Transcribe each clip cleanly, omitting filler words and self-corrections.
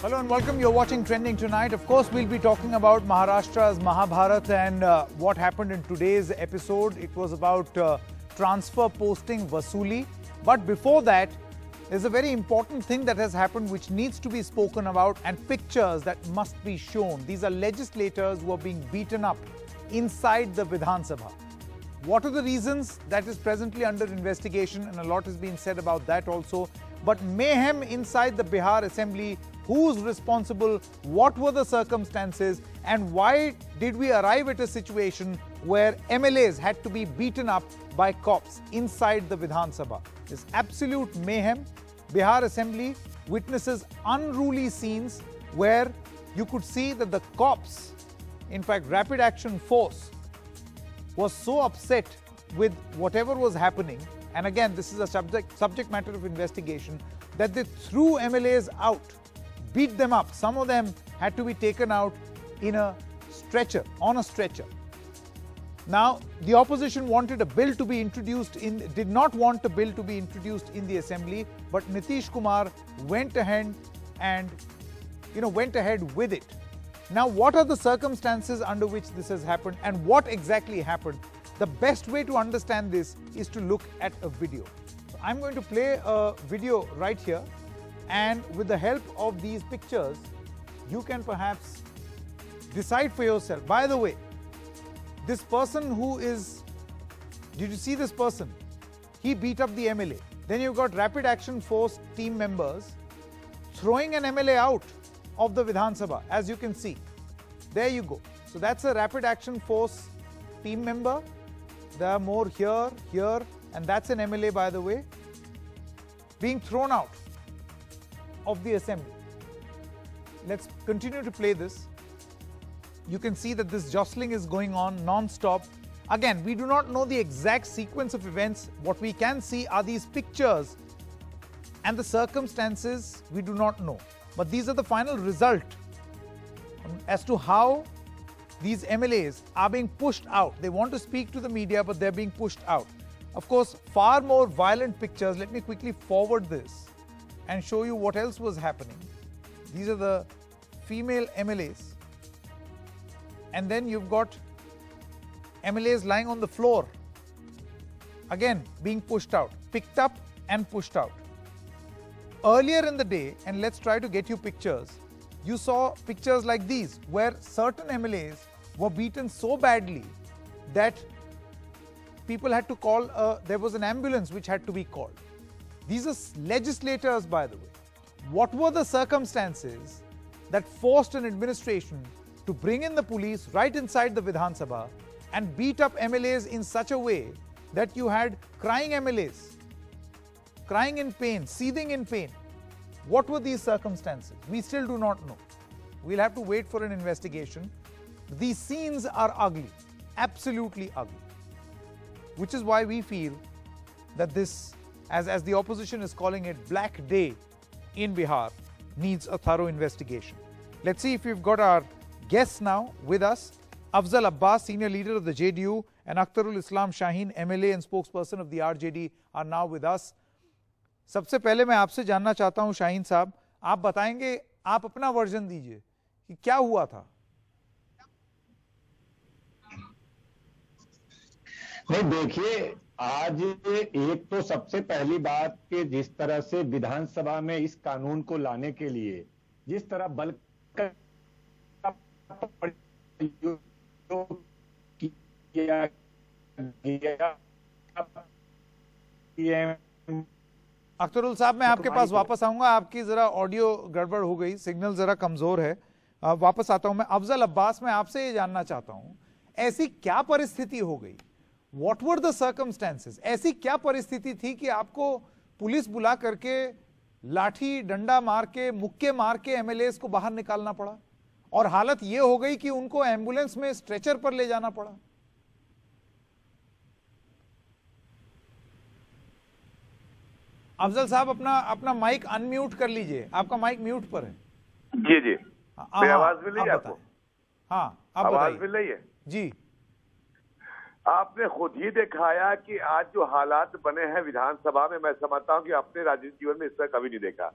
Hello and welcome. You're watching Trending Tonight. Of course, we'll be talking about Maharashtra's Mahabharat and what happened in today's episode. It was about transfer posting Vasuli. But before that, there's a very important thing that has happened which needs to be spoken about, and pictures that must be shown. These are legislators who are being beaten up inside the Vidhan Sabha. What are the reasons? That is presently under investigation, and a lot has been said about that also. But mayhem inside the Bihar Assembly. Who's responsible? What were the circumstances? And why did we arrive at a situation where MLAs had to be beaten up by cops inside the Vidhan Sabha? This absolute mayhem. Bihar Assembly witnesses unruly scenes where you could see that the cops, in fact Rapid Action Force, was so upset with whatever was happening, and again this is a subject matter of investigation, that they threw MLAs out, beat them up. Some of them had to be taken out in a stretcher, on a stretcher. Now, the opposition wanted a bill to be introduced did not want a bill to be introduced in the assembly, but Nitish Kumar went ahead and, went ahead with it. Now, what are the circumstances under which this has happened and what exactly happened? The best way to understand this is to look at a video. So I'm going to play a video right here. And with the help of these pictures, you can perhaps decide for yourself. By the way, this person who is, did you see this person? He beat up the MLA. Then you've got Rapid Action Force team members throwing an MLA out of the Vidhan Sabha, as you can see. There you go. So that's a Rapid Action Force team member. There are more here, and that's an MLA, by the way, being thrown out of the assembly. Let's continue to play this. You can see that this jostling is going on non-stop. Again, we do not know the exact sequence of events. What we can see are these pictures, and the circumstances we do not know. But these are the final result as to how these MLAs are being pushed out. They want to speak to the media, but they're being pushed out. Of course, far more violent pictures. Let me quickly forward this and show you what else was happening. These are the female MLAs. And then you've got MLAs lying on the floor. Again, being pushed out, picked up and pushed out. Earlier in the day, and let's try to get you pictures, you saw pictures like these, where certain MLAs were beaten so badly that people had to call, there was an ambulance which had to be called. These are legislators, by the way. What were the circumstances that forced an administration to bring in the police right inside the Vidhan Sabha and beat up MLAs in such a way that you had crying MLAs, crying in pain, seething in pain? What were these circumstances? We still do not know. We'll have to wait for an investigation. These scenes are ugly, absolutely ugly, which is why we feel that this, as the opposition is calling it, Black Day in Bihar, needs a thorough investigation. Let's see if we've got our guests now with us. Afzal Abbas, senior leader of the JDU, and Akhtarul Islam Shaheen, MLA and spokesperson of the RJD, are now with us. सबसे पहले मैं आपसे जानना चाहता हूं, शाहीन साहब, आप बताएंगे, आप अपना वर्जन दीजिए कि क्या हुआ था। नहीं, देखिए, आज एक तो सबसे पहली बात कि जिस तरह से विधानसभा में इस कानून को लाने के लिए जिस तरह बल का प्रयोग किया गया। अख्तरुल साहब, मैं आपके पास वापस आऊंगा। आपकी जरा ऑडियो गड़बड़ हो गई, सिग्नल जरा कमजोर है। वापस आता हूं मैं। अफजल अब्बास, मैं आपसे ये जानना चाहता हूं, ऐसी क्या परिस्थिति हो गई? What were the circumstances? ऐसी क्या परिस्थिति थी कि आपको पुलिस बुला करके लाठी डंडा मार के, मुक्के मार के MLAs को बाहर निकालना पड़ा, और हालत ये हो गई कि उनको एम्बुलेंस में स्ट्रेचर पर ले जाना पड़ा? अफजल साहब, अपना माइक अनम्यूट कर लीजिए। आपका माइक म्यूट पर है। जी जी, मेरी आवाज मिल रही है आपको? हाँ, आवाज मिल रही है जी। आपने खुद ही दिखाया कि आज जो हालात बने हैं विधानसभा में, मैं समझता हूं कि अपने राजनीतिक जीवन में इस तरह कभी नहीं देखा।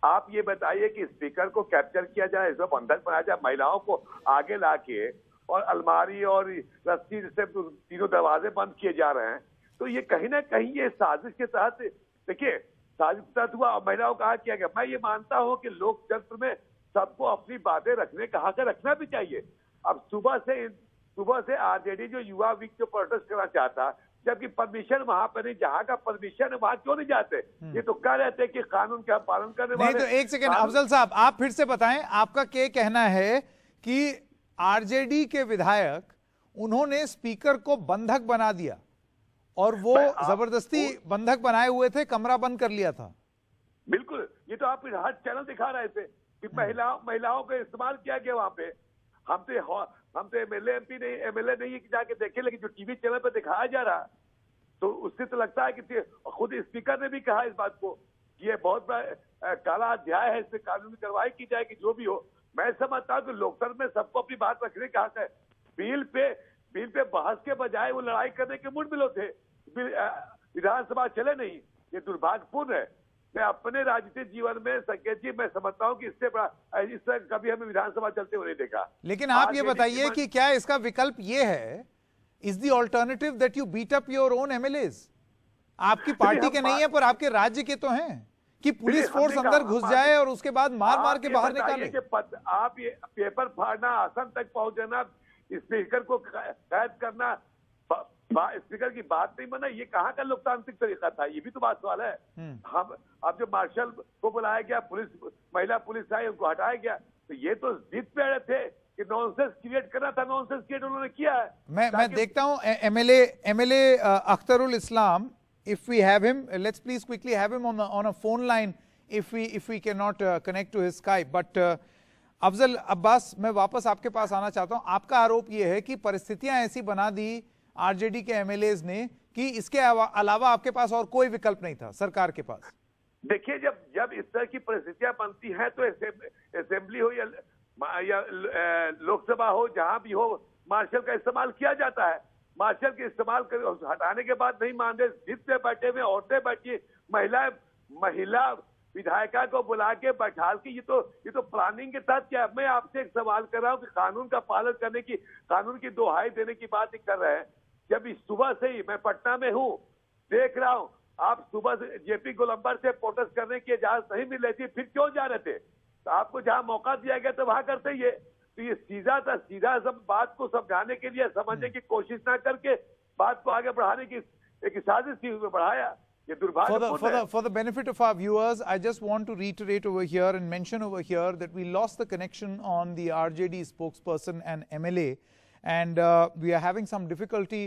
आप ये बताइए कि स्पीकर को कैप्चर किया जाए, इसमें बंधक बनाया जाए, महिलाओं को आगे लाके और अलमारी और रस्सी से तीनों दरवाजे बंद किए जा रहे हैं, तो ये कहीं ना कहीं ये साजिश के तहत, देखिए साजिश के तहत हुआ और महिलाओं का किया गया। मैं ये मानता हूँ कि लोकतंत्र में सबको अपनी बातें रखने का हक रखना भी चाहिए। अब सुबह से आरजेडी जो युवा वीक जो प्रोटेस्ट करना चाहता, जबकि परमिशन वहां पर नहीं, जहां का परमिशन है वहां क्यों नहीं जाते? ये तो कह रहे थे कि कानून का पालन करने वाले। नहीं तो एक सेकंड अफजल साहब, आप फिर से बताएं, आपका क्या कहना है कि आरजेडी के विधायक उन्होंने स्पीकर को बंधक बना दिया और वो जबरदस्ती बंधक बनाए हुए थे, कमरा बंद कर लिया था? बिल्कुल, ये तो आप हर चैनल दिखा रहे थे कि महिलाओं को इस्तेमाल किया गया वहां पे। हम तो एमएलए एमपी नहीं, एमएलए नहीं कि जाके देखे, लेकिन जो टीवी चैनल पर दिखाया जा रहा तो उससे तो लगता है कि खुद स्पीकर ने भी कहा इस बात को कि ये बहुत बड़ा काला अध्याय है, इस पर कानूनी कार्रवाई की जाए कि जो भी हो। मैं समझता हूँ कि लोकतंत्र में सबको अपनी बात रखने का हक है। बिल पे बहस के बजाय वो लड़ाई करने के मूड में लोग थे, विधानसभा चले नहीं, ये दुर्भाग्यपूर्ण है। मैं अपने राजनीतिक जीवन में संकेत जी, मैं समझता हूँ कि इससे बड़ा इस तरह कभी हमें विधानसभा चलते हुए नहीं देखा। लेकिन आप ये बताइए कि क्या इसका विकल्प ये है, is the alternative that you beat up your own MLAs? आपकी पार्टी के नहीं है पर आपके राज्य के तो हैं, कि पुलिस फोर्स अंदर घुस जाए और उसके बाद मार के बाहर निकाले। आप ये पेपर फाड़ना, आसन तक पहुंच जाना, स्पीकर को कैद करना, स्पीकर की बात नहीं माना, ये कहाँ का लोकतांत्रिक तरीका था? ये भी तो बात सवाल है। हम अब जो मार्शल को बुलाया गया, महिला पुलिस आई, उनको हटाया गया, तो ये तो जिद पे अड़े थे कि नॉनसेंस क्रिएट करना था, नॉनसेंस क्रिएट उन्होंने किया है। मैं देखता हूं MLA Akhtarul Islam, if we have him, let's please quickly have him on a phone line if we cannot connect to his Skype. But Afzal Abbas, मैं वापस आपके पास आना चाहता हूं। आपका आरोप यह है कि परिस्थितियां ऐसी बना दी आरजेडी के एमएलएज ने कि इसके अलावा आपके पास और कोई विकल्प नहीं था सरकार के पास। देखिए, जब इस तरह की परिस्थितियां बनती हैं तो असेंबली हो या लोकसभा हो, जहां भी हो, मार्शल का इस्तेमाल किया जाता है। मार्शल के इस्तेमाल कर हटाने के बाद नहीं मान रहे, जिद पे बैठे हुए, औरतें बैठी, महिला विधायिका को बुला के बैठा के, ये तो प्लानिंग के तहत क्या है? मैं आपसे एक सवाल कर रहा हूँ कि कानून का पालन करने की, कानून की दोहाई देने की बात कर रहे हैं। जब इस सुबह से ही मैं पटना में हूँ, देख रहा हूँ, आप सुबह से जेपी गोलंबर से प्रोटेस्ट करने की इजाजत नहीं मिल रही थी, फिर क्यों जा रहे थे? तो आपको जहां मौका दिया गया तो वहां करते ही है। तो ये सीधा सब बात को समझाने के लिए, समझने की कोशिश ना करके बात को आगे बढ़ाने की एक साजिश थी, उसमें बढ़ाया। ये दुर्भाग्यपूर्ण है। For the benefit of our viewers, I just want to reiterate over here and mention over here that we lost the connection on the RJD spokesperson and MLA, and we are having some difficulty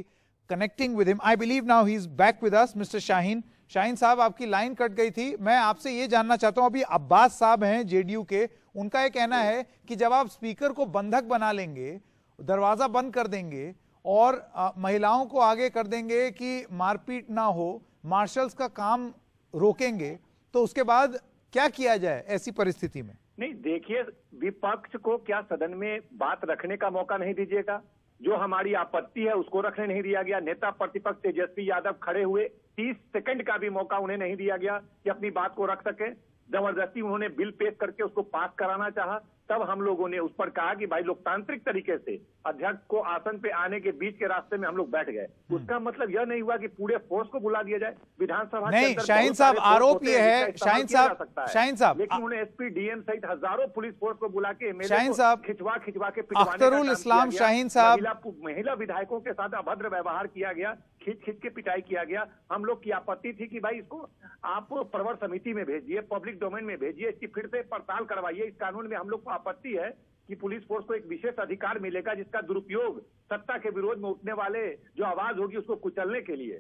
connecting with him. I believe now he's back with us, Mr. Shaheen. Shaheen साहब, आपकी line cut गई थी। मैं आपसे ये जानना चाहता हूं, अभी अब्बास साहब हैं जेडीयू के, उनका ये कहना है कि जब आप स्पीकर को बंधक बना लेंगे, दरवाजा बंद कर देंगे और महिलाओं को आगे कर देंगे कि मारपीट ना हो, मार्शल्स का काम रोकेंगे, तो उसके बाद क्या किया जाए ऐसी परिस्थिति में? नहीं, देखिए, विपक्ष को क्या सदन में बात रखने का मौका नहीं दीजिएगा? जो हमारी आपत्ति है उसको रखने नहीं दिया गया। नेता प्रतिपक्ष तेजस्वी यादव खड़े हुए, 30 सेकंड का भी मौका उन्हें नहीं दिया गया कि अपनी बात को रख सके। जबरदस्ती उन्होंने बिल पेश करके उसको पास कराना चाहा। तब हम लोगों ने उस पर कहा कि भाई लोकतांत्रिक तरीके से अध्यक्ष को आसन पे आने के बीच के रास्ते में हम लोग बैठ गए। उसका मतलब यह नहीं हुआ कि पूरे फोर्स को बुला दिया जाए विधानसभा। नहीं, शाहीन साहब, आरोप ये है, शाहीन साहब, लेकिन उन्हें एसपी डीएम सहित हजारों पुलिस फोर्स को बुला के शाहीन साहब खिंचवा के अख्तरुल इस्लाम शाहीन साहब, महिला विधायकों के साथ अभद्र व्यवहार किया गया, खींच के पिटाई किया गया। हम लोग की आपत्ति थी कि भाई इसको आप प्रवर समिति में भेजिए, पब्लिक डोमेन में भेजिए, इसकी फिर से पड़ताल करवाइए। इस कानून में हम लोग को आपत्ति है कि पुलिस फोर्स को एक विशेष अधिकार मिलेगा जिसका दुरुपयोग सत्ता के विरोध में उठने वाले जो आवाज होगी उसको कुचलने के लिए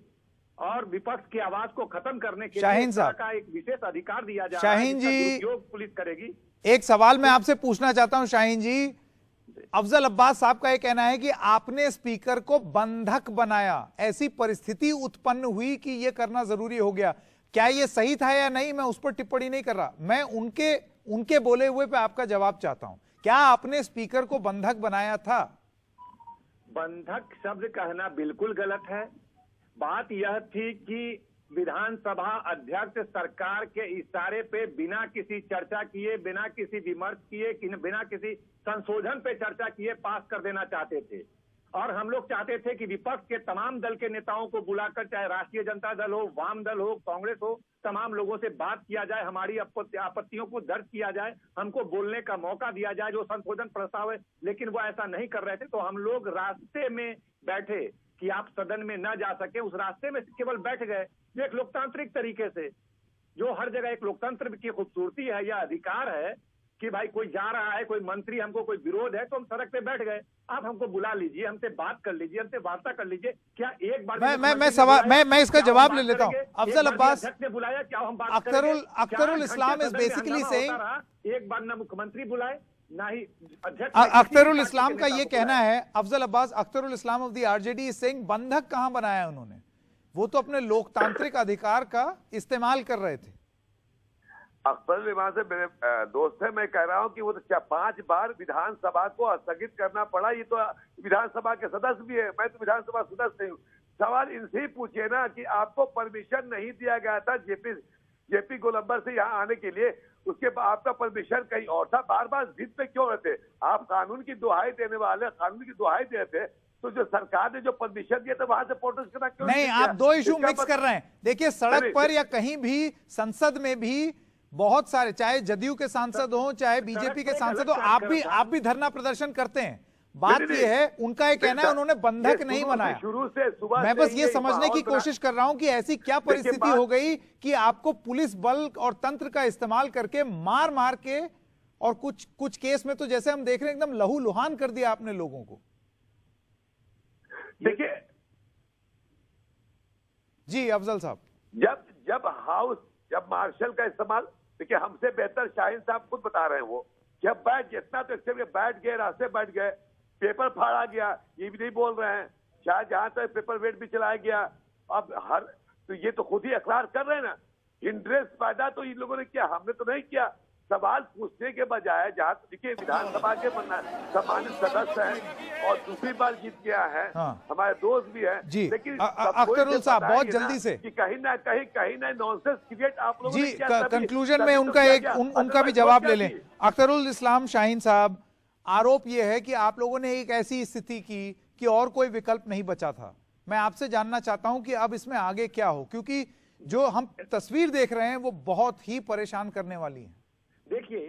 और विपक्ष की आवाज को खत्म करने के लिए का एक विशेष अधिकार दिया जा रहा है। शाहीन जी, दुरुपयोग पुलिस करेगी। एक सवाल मैं आपसे पूछना चाहता हूं शाहीन जी। अफजल अब्बास साहब का यह कहना है कि आपने स्पीकर को बंधक बनाया, ऐसी परिस्थिति उत्पन्न हुई कि यह करना जरूरी हो गया। क्या यह सही था या नहीं, मैं उस पर टिप्पणी नहीं कर रहा, मैं उनके बोले हुए पे आपका जवाब चाहता हूं। क्या आपने स्पीकर को बंधक बनाया था? बंधक शब्द कहना बिल्कुल गलत है। बात यह थी कि विधानसभा अध्यक्ष सरकार के इशारे पे बिना किसी चर्चा किए, बिना किसी विमर्श किए, बिना किसी संशोधन पे चर्चा किए पास कर देना चाहते थे। और हम लोग चाहते थे कि विपक्ष के तमाम दल के नेताओं को बुलाकर, चाहे राष्ट्रीय जनता दल हो, वाम दल हो, कांग्रेस हो, तमाम लोगों से बात किया जाए, हमारी आपत्तियों को दर्ज किया जाए, हमको बोलने का मौका दिया जाए जो संशोधन प्रस्ताव है। लेकिन वो ऐसा नहीं कर रहे थे, तो हम लोग रास्ते में बैठे कि आप सदन में न जा सके, उस रास्ते में केवल बैठ गए। जो एक लोकतांत्रिक तरीके से, जो हर जगह एक लोकतंत्र की खूबसूरती है या अधिकार है कि भाई कोई जा रहा है, कोई मंत्री, हमको कोई विरोध है तो हम सड़क पे बैठ गए। आप हमको बुला लीजिए, हमसे बात कर लीजिए, हमसे वार्ता कर लीजिए। क्या एक बार मैं इसका जवाब ले लेता हूँ। अफजल अब्बास ने बुलाया, क्या हम बात Akhtarul Islam is basically saying, एक बार न मुख्यमंत्री बुलाए ना ही अध्यक्ष। अख्तरुल इस्लाम का ये कहना है, Afzal Abbas, Akhtarul Islam of the RJD is saying बंधक कहां बनाया उन्होंने, वो तो अपने लोकतांत्रिक अधिकार का इस्तेमाल कर रहे थे। अख्तर इमाम से मेरे दोस्त है, मैं कह रहा हूं कि वो तो 5 बार विधानसभा को स्थगित करना पड़ा। ये तो विधानसभा के सदस्य भी है, मैं तो विधानसभा सदस्य नहीं हूँ। सवाल इनसे ही पूछिए ना कि आपको परमिशन नहीं दिया गया था जेपी गोलंबर से यहाँ आने के लिए, उसके बाद आपका परमिशन कहीं और था, बार बार जिद पे क्यों रहते? आप कानून की दुहाई देने वाले, कानून की दुहाई देते तो जो सरकार ने जो परमिशन दिया था वहां से प्रोटेस्ट करना क्यों नहीं? आप दो इशू मिक्स कर रहे हैं। देखिए, सड़क पर या कहीं भी, संसद में भी बहुत सारे, चाहे जदयू के सांसद हो, चाहे बीजेपी के सांसद हो, आप भी धरना प्रदर्शन करते हैं। बात ये है, उनका ये कहना है उन्होंने बंधक नहीं बनाया। शुरू से सुबह मैं बस ये समझने की कोशिश कर रहा हूं कि ऐसी क्या परिस्थिति हो गई कि आपको पुलिस बल और तंत्र का इस्तेमाल करके मार के, और कुछ केस में तो जैसे हम देख रहे हैं एकदम लहू लुहान कर दिया आपने लोगों को। देखिए जी अफजल साहब, जब मार्शल का इस्तेमाल, देखिए हमसे बेहतर शाहीन साहब खुद बता रहे हैं, वो जब जितना तो बैठ गए, रास्ते बैठ गए, पेपर फाड़ा गया, ये भी नहीं बोल रहे हैं, शायद जहां तक पेपर वेट भी चलाया गया। अब तो ये तो खुद ही इकरार कर रहे हैं ना। इंटरेस्ट पैदा तो इन लोगों ने किया, हमने तो नहीं किया। सवाल पूछने के बजाय, जहाँ देखिए विधानसभा के सम्मानित सदस्य हैं और दूसरी बार जीत गया है, हमारे दोस्त भी हैं, लेकिन अख्तरुल साहब बहुत जल्दी से कि कहीं ना नॉनसेंस क्रिएट आप लोगों ने किया। कंक्लूजन में उनका भी जवाब ले लें। अख्तरुल इस्लाम शाहीन साहब, आरोप यह है कि आप लोगों ने एक ऐसी स्थिति की कि और कोई विकल्प नहीं बचा था। मैं आपसे जानना चाहता हूं कि अब इसमें आगे क्या हो, क्योंकि जो हम तस्वीर देख रहे हैं वो बहुत ही परेशान करने वाली है। देखिए,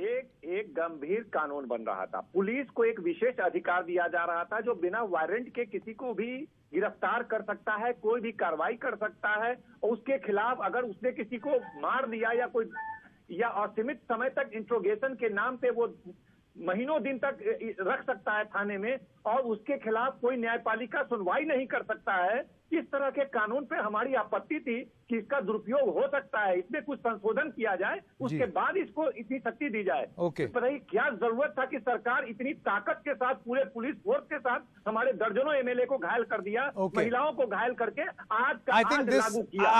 एक गंभीर कानून बन रहा था, पुलिस को एक विशेष अधिकार दिया जा रहा था जो बिना वारंट के किसी को भी गिरफ्तार कर सकता है, कोई भी कार्रवाई कर सकता है, और उसके खिलाफ अगर उसने किसी को मार दिया या असीमित समय तक इंट्रोगेशन के नाम पे वो महीनों दिन तक रख सकता है थाने में, और उसके खिलाफ कोई न्यायपालिका सुनवाई नहीं कर सकता है। इस तरह के कानून पे हमारी आपत्ति थी कि इसका दुरुपयोग हो सकता है, इसमें कुछ संशोधन किया जाए, उसके बाद इसको इतनी शक्ति दी जाए। पता ही क्या जरूरत था कि सरकार इतनी ताकत के साथ पूरे पुलिस फोर्स के साथ हमारे दर्जनों एमएलए को घायल कर दिया, महिलाओं को घायल करके आज लागू किया।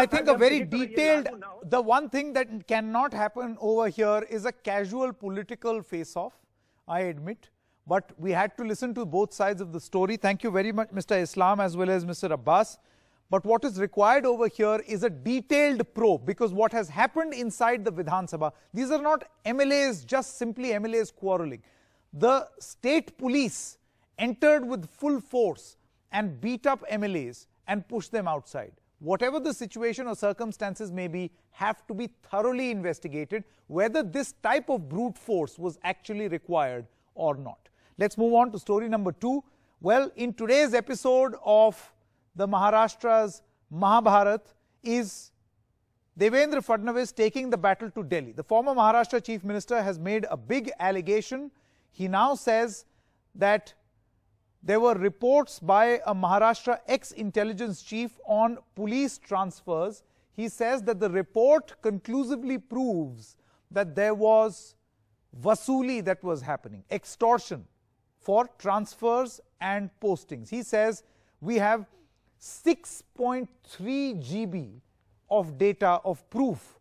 I think a very detailed, the one thing that cannot happen over here is a casual political face-off, I admit. But we had to listen to both sides of the story. Thank you very much, Mr. Islam, as well as Mr. Abbas. But what is required over here is a detailed probe, because what has happened inside the Vidhan Sabha, these are not MLAs, just simply MLAs quarreling. The state police entered with full force and beat up MLAs and pushed them outside. Whatever the situation or circumstances may be, have to be thoroughly investigated whether this type of brute force was actually required or not. Let's move on to story number 2. Well, in today's episode of the Maharashtra's Mahabharat is Devendra Fadnavis taking the battle to Delhi. The former Maharashtra Chief Minister has made a big allegation. He now says that there were reports by a Maharashtra ex-intelligence chief on police transfers. He says that the report conclusively proves that there was vasooli that was happening, extortion for transfers and postings. He says we have 6.3 GB of data of proof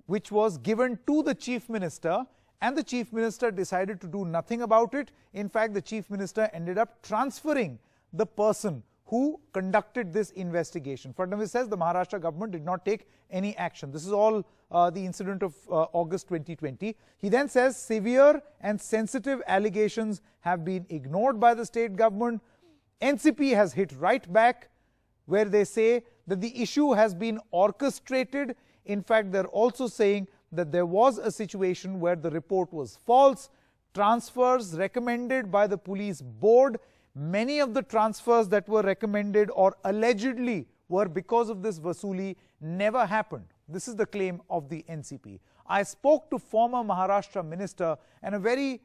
which was given to the Chief Minister, and the Chief Minister decided to do nothing about it. In fact, the Chief Minister ended up transferring the person who conducted this investigation. Fadnavis says the Maharashtra government did not take any action. This is all the incident of August 2020. He then says severe and sensitive allegations have been ignored by the state government. NCP has hit right back, where they say that the issue has been orchestrated. In fact, they're also saying that there was a situation where the report was false. Transfers recommended by the police board, many of the transfers that were recommended or allegedly were because of this Vasooli, never happened. This is the claim of the NCP. I spoke to former Maharashtra minister and a very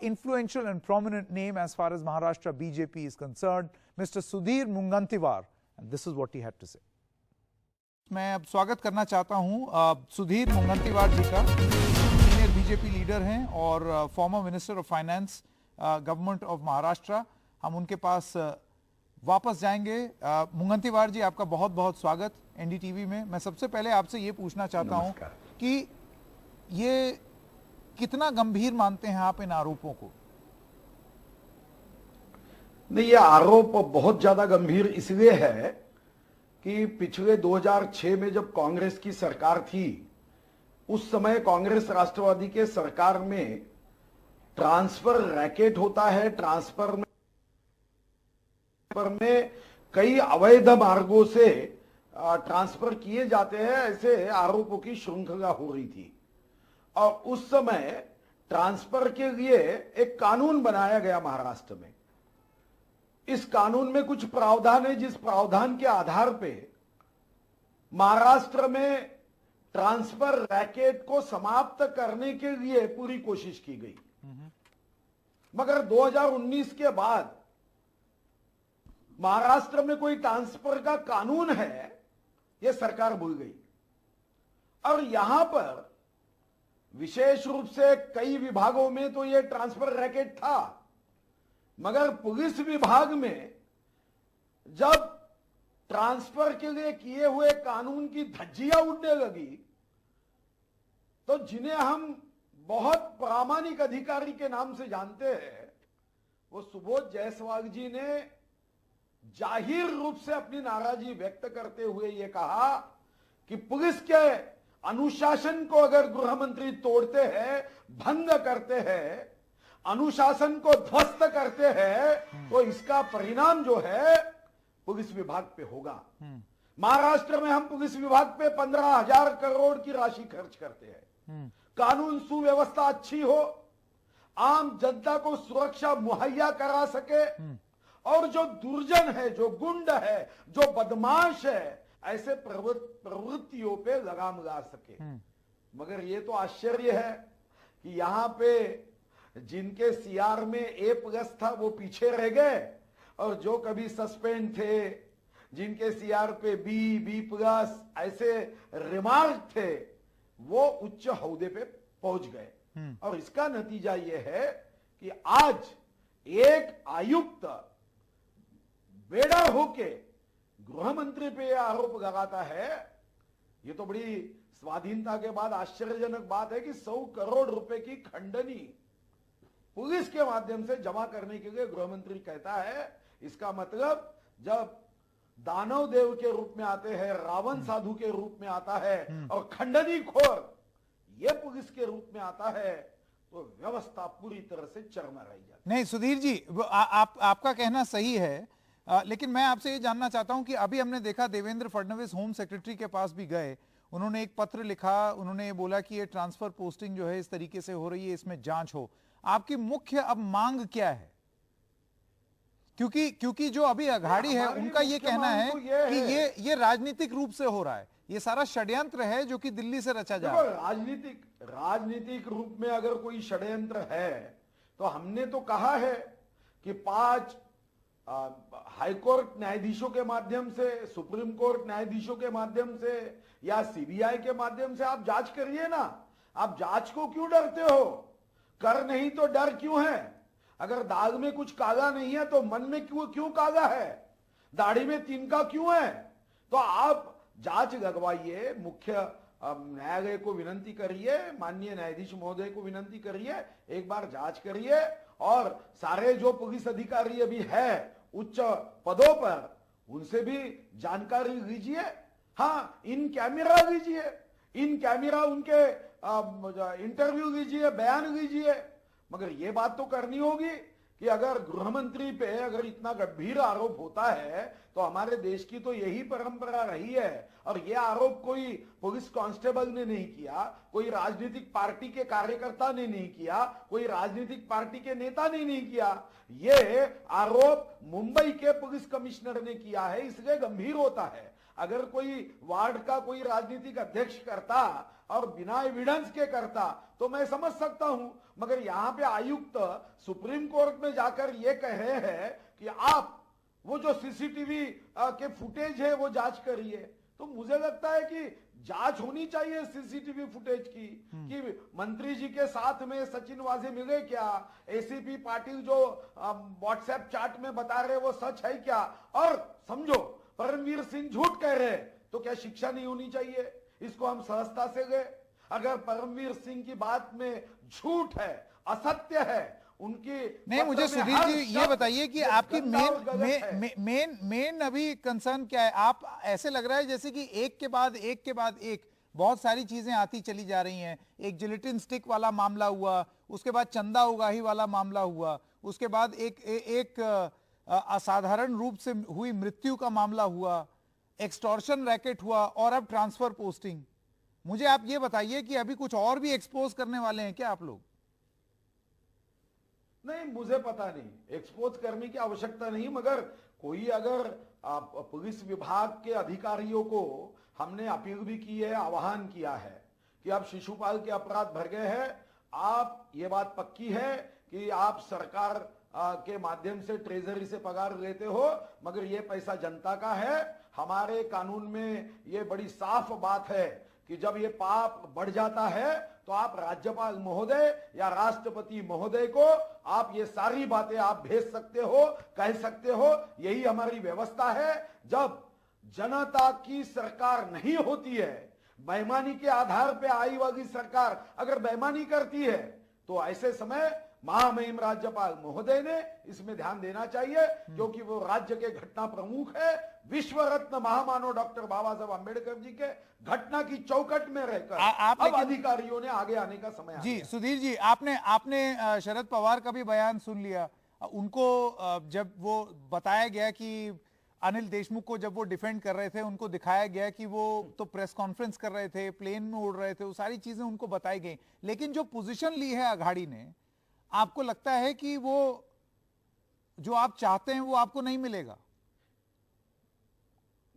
influential and prominent name as far as Maharashtra BJP is concerned, Mr. Sudhir Mungantiwar, and this is what he had to say. मैं अब स्वागत करना चाहता हूं सुधीर मुंगंतीवार जी का, senior BJP leader हैं और former minister of finance government of Maharashtra. हम उनके पास वापस जाएंगे। मुंगंतीवार जी, आपका बहुत बहुत स्वागत एनडीटीवी में। मैं सबसे पहले आपसे ये पूछना चाहता हूं कि ये कितना गंभीर मानते हैं आप इन आरोपों को? नहीं, ये आरोप बहुत ज्यादा गंभीर इसलिए है कि पिछले 2006 में जब कांग्रेस की सरकार थी, उस समय कांग्रेस राष्ट्रवादी के सरकार में ट्रांसफर रैकेट होता है। ट्रांसफर में कई अवैध मार्गों से ट्रांसफर किए जाते हैं, ऐसे आरोपों की श्रृंखला हो रही थी। और उस समय ट्रांसफर के लिए एक कानून बनाया गया महाराष्ट्र में। इस कानून में कुछ प्रावधान है, जिस प्रावधान के आधार पे महाराष्ट्र में ट्रांसफर रैकेट को समाप्त करने के लिए पूरी कोशिश की गई। मगर 2019 के बाद महाराष्ट्र में कोई ट्रांसफर का कानून है, यह सरकार भूल गई। और यहां पर विशेष रूप से कई विभागों में तो यह ट्रांसफर रैकेट था, मगर पुलिस विभाग में जब ट्रांसफर के लिए किए हुए कानून की धज्जियां उड़ने लगी, तो जिन्हें हम बहुत प्रामाणिक अधिकारी के नाम से जानते हैं, वो सुबोध जायसवाल जी ने जाहिर रूप से अपनी नाराजगी व्यक्त करते हुए ये कहा कि पुलिस के अनुशासन को अगर गृह मंत्री तोड़ते हैं, भंग करते हैं, अनुशासन को ध्वस्त करते हैं, तो इसका परिणाम जो है पुलिस विभाग पे होगा। महाराष्ट्र में हम पुलिस विभाग पे 15,000 करोड़ की राशि खर्च करते हैं। कानून सुव्यवस्था अच्छी हो, आम जनता को सुरक्षा मुहैया करा सके, और जो दुर्जन है, जो गुंड है, जो बदमाश है, ऐसे प्रवृत्तियों पे लगाम लगा सके। मगर ये तो आश्चर्य है कि यहां पे जिनके सीआर में A+ था वो पीछे रह गए, और जो कभी सस्पेंड थे, जिनके सीआर पे B+ ऐसे रिमार्क थे, वो उच्च ओहदे पे पहुंच गए। और इसका नतीजा ये है कि आज एक आयुक्त बेड़ा होके गृह मंत्री पे आरोप लगाता है। ये तो बड़ी स्वाधीनता के बाद आश्चर्यजनक बात है कि 100 करोड़ रुपए की खंडनी पुलिस के माध्यम से जमा करने के लिए गृह मंत्री कहता है। इसका मतलब जब दानव देव के रूप में आते हैं, रावण साधु के रूप में आता है, और खंडनी खोर ये पुलिस के रूप में आता है, तो व्यवस्था पूरी तरह से चरमराई जाती है। नहीं सुधीर जी, आपका कहना सही है, लेकिन मैं आपसे ये जानना चाहता हूं कि अभी हमने देखा देवेंद्र फडणवीस होम सेक्रेटरी के पास भी गए, उन्होंने एक पत्र लिखा, उन्होंने ये बोला कि ये ट्रांसफर पोस्टिंग जो है इस तरीके से हो रही है, इसमें जांच हो। आपकी मुख्य अब मांग क्या है? क्योंकि जो अभी अघाड़ी है उनका ये कहना है कि ये राजनीतिक रूप से हो रहा है, ये सारा षड्यंत्र है जो कि दिल्ली से रचा जा रहा है। राजनीतिक रूप में अगर कोई षड्यंत्र है तो हमने तो कहा है कि 5 हाईकोर्ट न्यायाधीशों के माध्यम से, सुप्रीम कोर्ट न्यायाधीशों के माध्यम से, या सीबीआई के माध्यम से आप जांच करिए ना। आप जांच को क्यों डरते हो? कर नहीं तो डर क्यों है? अगर दाग में कुछ काला नहीं है तो मन में क्यों काला है? दाढ़ी में तिनका क्यों है? तो आप जांच लगवाइए, मुख्य न्यायालय को विनंती करिए, माननीय न्यायाधीश महोदय को विनंती करिए, एक बार जांच करिए, और सारे जो पुलिस अधिकारी अभी है उच्च पदों पर, उनसे भी जानकारी लीजिए। हाँ, इन कैमरा लीजिए, इन कैमरा उनके इंटरव्यू लीजिए, बयान लीजिए। मगर ये बात तो करनी होगी कि अगर गृह मंत्री पे अगर इतना गंभीर आरोप होता है तो हमारे देश की तो यही परंपरा रही है। और ये आरोप कोई पुलिस कांस्टेबल ने नहीं किया, कोई राजनीतिक पार्टी के कार्यकर्ता ने नहीं किया, कोई राजनीतिक पार्टी के नेता ने नहीं किया। ये आरोप मुंबई के पुलिस कमिश्नर ने किया है, इसलिए गंभीर होता है। अगर कोई वार्ड का कोई राजनीतिक अध्यक्ष करता और बिना एविडेंस के करता तो मैं समझ सकता हूं, मगर यहां पे आयुक्त सुप्रीम कोर्ट में जाकर ये कह रहे हैं कि आप वो जो सीसीटीवी के फुटेज है वो जांच करिए। तो मुझे लगता है कि जांच होनी चाहिए सीसीटीवी फुटेज की कि मंत्री जी के साथ में सचिन वाजे मिले क्या, एसीपी पाटिल जो व्हाट्सएप चैट में बता रहे वो सच है क्या। और समझो परमवीर सिंह झूठ कह रहे तो क्या शिक्षा नहीं होनी चाहिए? इसको हम सहजता से गए। अगर परमवीर सिंह की बात में झूठ है, असत्य है, उनकी नहीं, मुझे सुधीर जी ये बताइए कि आपकी मेन अभी कंसर्न क्या है? आप ऐसे लग रहा है जैसे कि एक के बाद एक बहुत सारी चीजें आती चली जा रही हैं। एक जिलेटिन स्टिक वाला मामला हुआ, उसके बाद चंदा उगाही वाला मामला हुआ, उसके बाद एक असाधारण रूप से हुई मृत्यु का मामला हुआ, एक्सटॉर्शन रैकेट हुआ और अब ट्रांसफर पोस्टिंग। मुझे आप ये बताइए कि अभी कुछ और भी एक्सपोज करने वाले हैं क्या आप लोग? नहीं, मुझे पता नहीं, एक्सपोज करने की आवश्यकता नहीं। मगर कोई अगर पुलिस विभाग के अधिकारियों को हमने अपील भी की है, आह्वान किया है कि आप शिशुपाल के अपराध भर गए हैं, आप ये बात पक्की है कि आप सरकार के माध्यम से ट्रेजरी से पगार लेते हो, मगर ये पैसा जनता का है। हमारे कानून में ये बड़ी साफ बात है कि जब ये पाप बढ़ जाता है तो आप राज्यपाल महोदय या राष्ट्रपति महोदय को आप ये सारी बातें आप भेज सकते हो, कह सकते हो। यही हमारी व्यवस्था है। जब जनता की सरकार नहीं होती है, बेईमानी के आधार पे आई वाली सरकार अगर बेईमानी करती है, तो ऐसे समय महामहिम राज्यपाल महोदय ने इसमें ध्यान देना चाहिए, क्योंकि वो राज्य के घटना प्रमुख है। विश्व रत्न महामानव डॉक्टर बाबा साहब अंबेडकर जी के घटना की चौकट में रहकर अब अधिकारियों ने आगे आने का समय जी। सुधीर जी, आपने शरद पवार का भी बयान सुन लिया। उनको जब वो बताया गया कि अनिल देशमुख को जब वो डिफेंड कर रहे थे, उनको दिखाया गया कि वो तो प्रेस कॉन्फ्रेंस कर रहे थे, प्लेन में उड़ रहे थे, वो सारी चीजें उनको बताई गई। लेकिन जो पोजीशन ली है अघाड़ी ने, आपको लगता है कि वो जो आप चाहते हैं वो आपको नहीं मिलेगा?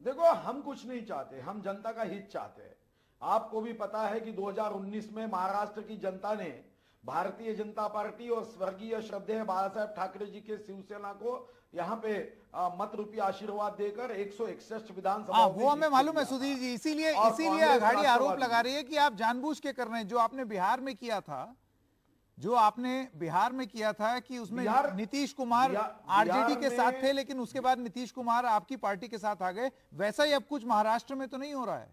देखो, हम कुछ नहीं चाहते, हम जनता का हित चाहते हैं। आपको भी पता है कि 2019 में महाराष्ट्र की जनता ने भारतीय जनता पार्टी और स्वर्गीय श्रद्धेय बाला साहेब ठाकरे जी के शिवसेना को यहाँ पे मत रूपी आशीर्वाद देकर 161 विधानसभा, वो हमें मालूम है सुधीर जी। इसीलिए अघाड़ी आरोप लगा रही है कि आप जानबूझ के कर रहे हैं। जो आपने बिहार में किया था, कि उसमें नीतीश कुमार आरजेडी के साथ थे, लेकिन उसके बाद नीतीश कुमार आपकी पार्टी के साथ आ गए। वैसा ही अब कुछ महाराष्ट्र में तो नहीं हो रहा है?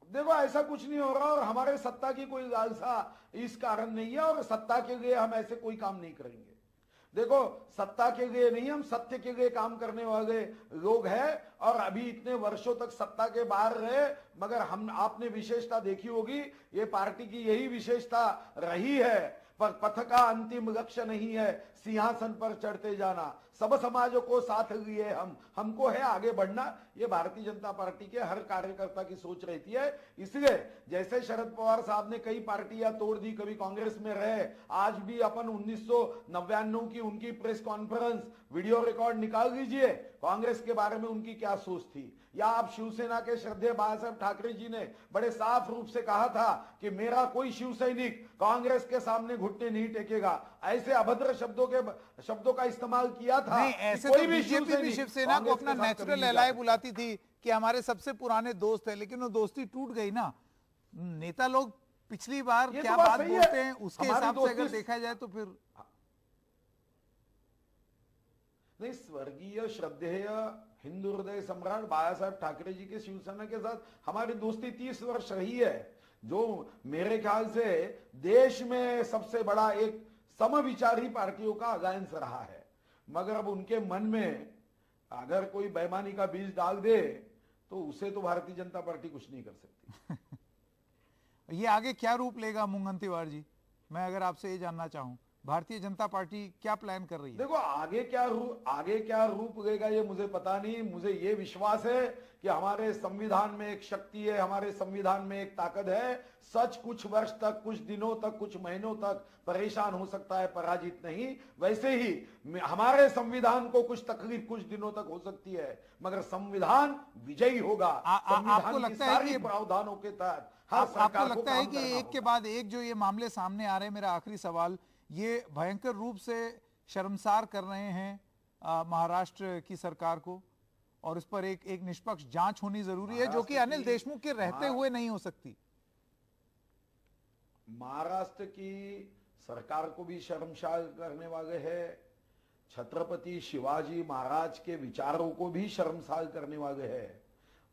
देखो, ऐसा कुछ नहीं हो रहा और हमारे सत्ता की कोई लालसा इस कारण नहीं है और सत्ता के लिए हम ऐसे कोई काम नहीं करेंगे। देखो, सत्ता के लिए नहीं, हम सत्य के लिए काम करने वाले लोग हैं और अभी इतने वर्षों तक सत्ता के बाहर रहे, मगर हम आपने विशेषता देखी होगी, ये पार्टी की यही विशेषता रही है। पर पथ का अंतिम लक्ष्य नहीं है सिंहासन पर चढ़ते जाना, सब समाजों को साथ लिए हमको है आगे बढ़ना। ये भारतीय जनता पार्टी के हर कार्यकर्ता की सोच रहती है। इसलिए जैसे शरद पवार साहब ने कई पार्टियां तोड़ दी, कभी कांग्रेस में रहे, आज भी अपन 1999 की उनकी प्रेस कॉन्फ्रेंस वीडियो रिकॉर्ड निकाल लीजिए, कांग्रेस के बारे में उनकी क्या सोच थी। या आप शिवसेना के श्रद्धेय बाला साहेब ठाकरे जी ने बड़े साफ रूप से कहा था कि मेरा कोई शिव सैनिक कांग्रेस के सामने घुटने नहीं टेकेगा। ऐसे अभद्र शब्दों का इस्तेमाल किया था। नहीं, ऐसे तो बीजेपी भी शिवसेना को अपना नेचुरल एलाय बुलाती थी कि हमारे सबसे पुराने दोस्त है, लेकिन वो दोस्ती टूट गई ना। नेता लोग पिछली बार क्या बात बोलते हैं उसके हिसाब से अगर देखा जाए तो फिर नहीं, स्वर्गीय श्रद्धेय हिंदू हृदय सम्राट बाला साहेब ठाकरे जी के शिवसेना के साथ हमारी दोस्ती 30 वर्ष रही है, जो मेरे ख्याल से देश में सबसे बड़ा एक समविचारी पार्टियों का अलायंस रहा है। मगर अब उनके मन में अगर कोई बेईमानी का बीज डाल दे तो उसे तो भारतीय जनता पार्टी कुछ नहीं कर सकती। ये आगे क्या रूप लेगा मुंगंटीवार जी, मैं अगर आपसे ये जानना चाहूं, भारतीय जनता पार्टी क्या प्लान कर रही है? देखो आगे क्या रूप लेगा ये मुझे पता नहीं। मुझे ये विश्वास है कि हमारे संविधान में एक शक्ति है, हमारे संविधान में एक ताकत है। सच कुछ वर्ष तक, कुछ दिनों तक, कुछ महीनों तक परेशान हो सकता है, पराजित नहीं। वैसे ही हमारे संविधान को कुछ तकलीफ कुछ दिनों तक हो सकती है, मगर संविधान विजयी होगा। आपको लगता है कि प्रावधानों के तहत आपको लगता है कि एक के बाद एक जो ये मामले सामने आ रहे हैं, मेरा आखिरी सवाल, ये भयंकर रूप से शर्मसार कर रहे हैं महाराष्ट्र की सरकार को, और इस पर एक निष्पक्ष जांच होनी जरूरी है, जो कि अनिल देशमुख के रहते हुए नहीं हो सकती। महाराष्ट्र की सरकार को भी शर्मसार करने वाले हैं, छत्रपति शिवाजी महाराज के विचारों को भी शर्मसार करने वाले हैं,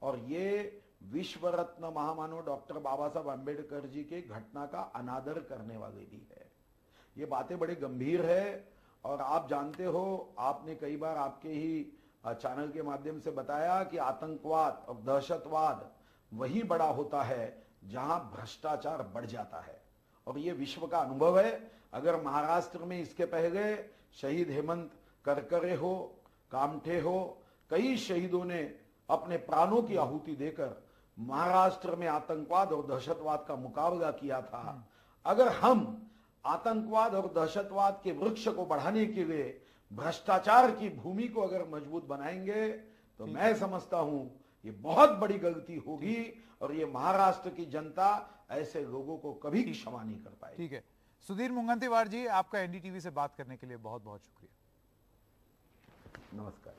और ये विश्व रत्न महामानव डॉक्टर बाबा साहब आंबेडकर जी के घटना का अनादर करने वाले भी है। ये बातें बड़ी गंभीर है, और आप जानते हो, आपने कई बार आपके ही चैनल के माध्यम से बताया कि आतंकवाद और दहशतवाद वही बड़ा होता है जहां भ्रष्टाचार बढ़ जाता है, और ये विश्व का अनुभव है। अगर महाराष्ट्र में इसके पहले शहीद हेमंत करकरे हो, कामठे हो, कई शहीदों ने अपने प्राणों की आहुति देकर महाराष्ट्र में आतंकवाद और दहशतवाद का मुकाबला किया था। अगर हम आतंकवाद और दहशतवाद के वृक्ष को बढ़ाने के लिए भ्रष्टाचार की भूमि को अगर मजबूत बनाएंगे तो मैं समझता हूं ये बहुत बड़ी गलती होगी, और ये महाराष्ट्र की जनता ऐसे लोगों को कभी क्षमा नहीं कर पाएगी। ठीक है, सुधीर मुंगंटीवार जी, आपका एनडीटीवी से बात करने के लिए बहुत बहुत शुक्रिया। नमस्कार।